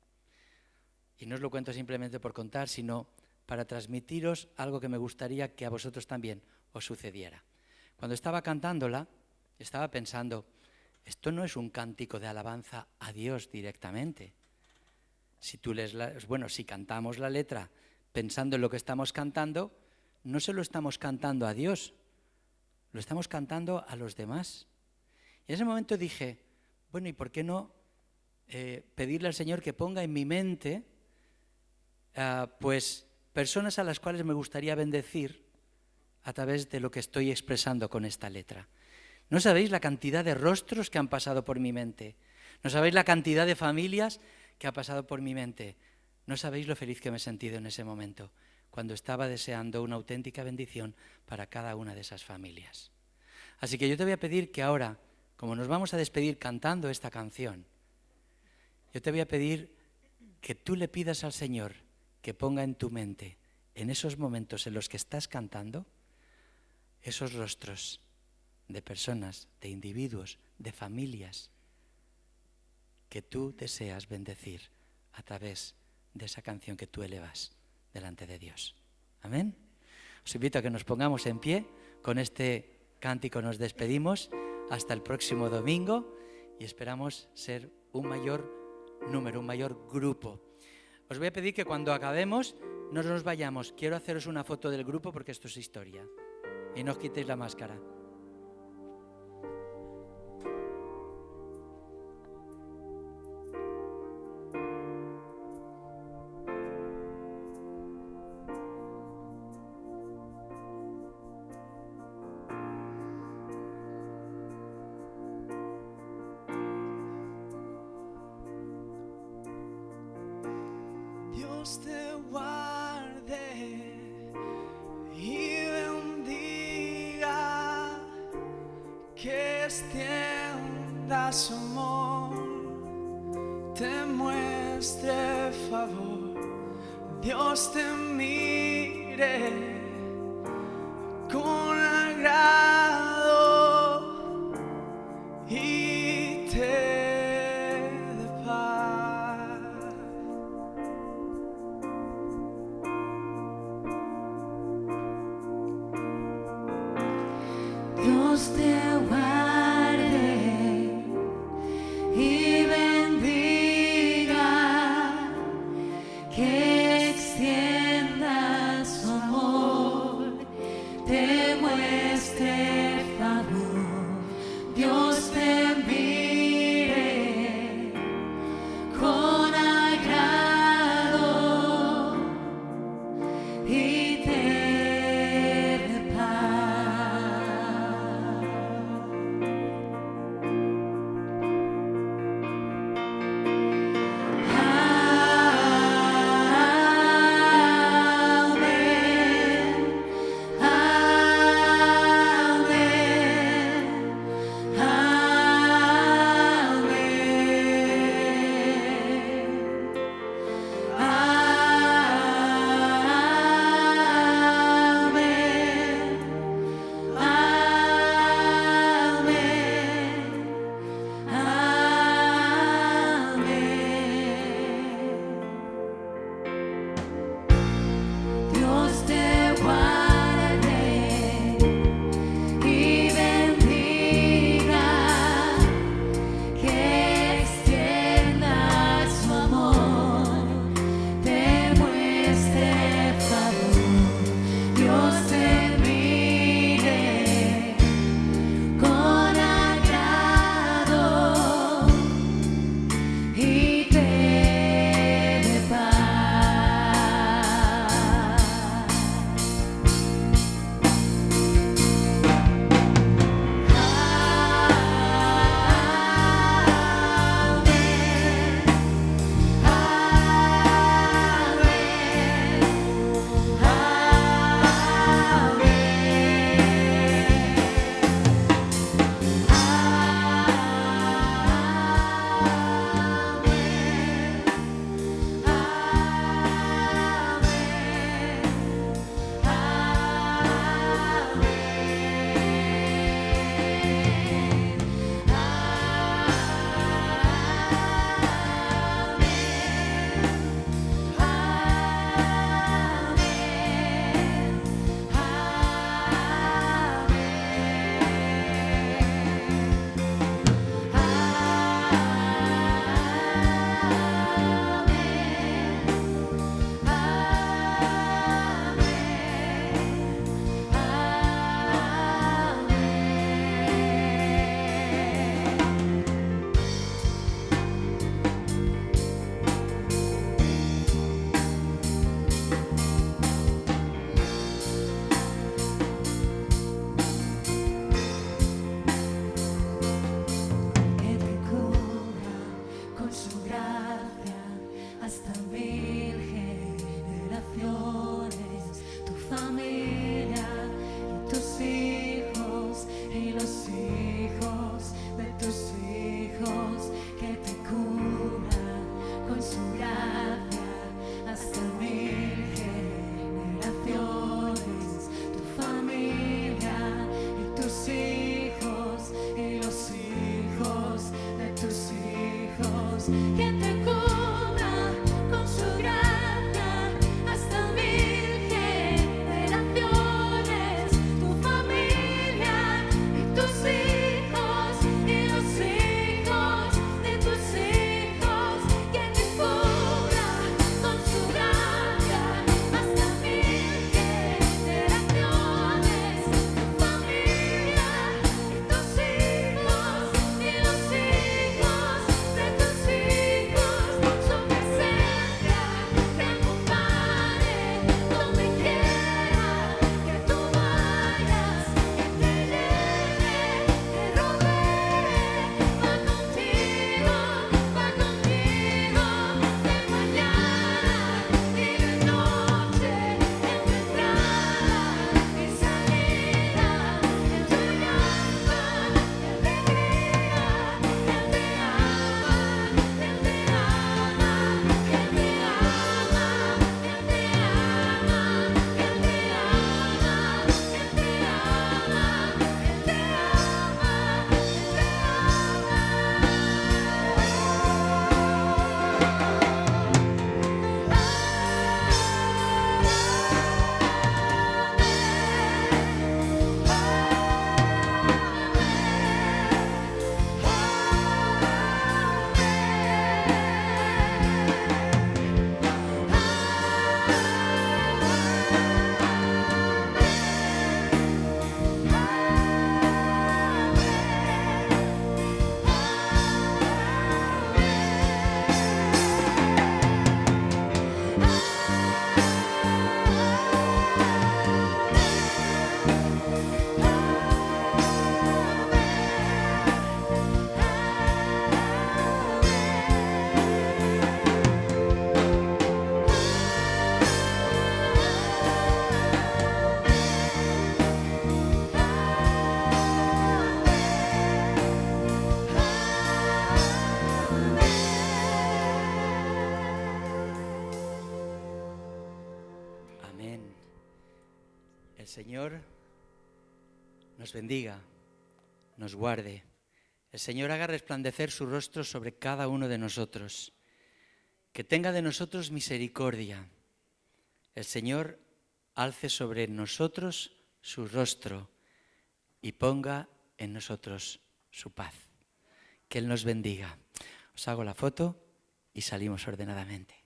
Y no os lo cuento simplemente por contar, sino para transmitiros algo que me gustaría que a vosotros también os sucediera. Cuando estaba cantándola, estaba pensando, esto no es un cántico de alabanza a Dios directamente. Si cantamos la letra pensando en lo que estamos cantando, no se lo estamos cantando a Dios, lo estamos cantando a los demás. Y en ese momento dije, bueno, ¿y por qué no pedirle al Señor que ponga en mi mente pues personas a las cuales me gustaría bendecir a través de lo que estoy expresando con esta letra? No sabéis la cantidad de rostros que han pasado por mi mente. No sabéis la cantidad de familias que ha pasado por mi mente. No sabéis lo feliz que me he sentido en ese momento, cuando estaba deseando una auténtica bendición para cada una de esas familias. Así que yo te voy a pedir que ahora, como nos vamos a despedir cantando esta canción, yo te voy a pedir que tú le pidas al Señor que ponga en tu mente, en esos momentos en los que estás cantando, esos rostros de personas, de individuos, de familias que tú deseas bendecir a través de esa canción que tú elevas delante de Dios. Amén. Os invito a que nos pongamos en pie. Con este cántico nos despedimos hasta el próximo domingo y esperamos ser un mayor número, un mayor grupo. Os voy a pedir que cuando acabemos no nos vayamos. Quiero haceros una foto del grupo porque esto es historia. Y no os quitéis la máscara. Dios te guarde y bendiga, que extienda su amor, te muestre favor. Dios te mire con agrado y te dé paz. Dios te guarde y bendiga, que extienda su amor, te muestre favor. Dios te mire con agrado y te dé paz. Amén, amén. hijos, quien te cubra con su gracia hasta 1000 generaciones, tu familia y tus hijos y los hijos de tus hijos, quien te cubra con su gracia hasta 1000 generaciones, tu familia y tus hijos y los hijos de tus hijos, su presencia te acompañe donde quiera que tú vayas, que te llene, te rodee, va contigo, de mañana y de noche, en tu entrada y salida, en tu llanto y alegría. Él te ama, Él te ama, Él te ama, Él te ama, Él te ama, Él te ama, Él te Amén. El Señor nos bendiga, nos guarde. El Señor haga resplandecer su rostro sobre cada uno de nosotros. Que tenga de nosotros misericordia. El Señor alce sobre nosotros su rostro y ponga en nosotros su paz. Que Él nos bendiga. Os hago la foto y salimos ordenadamente.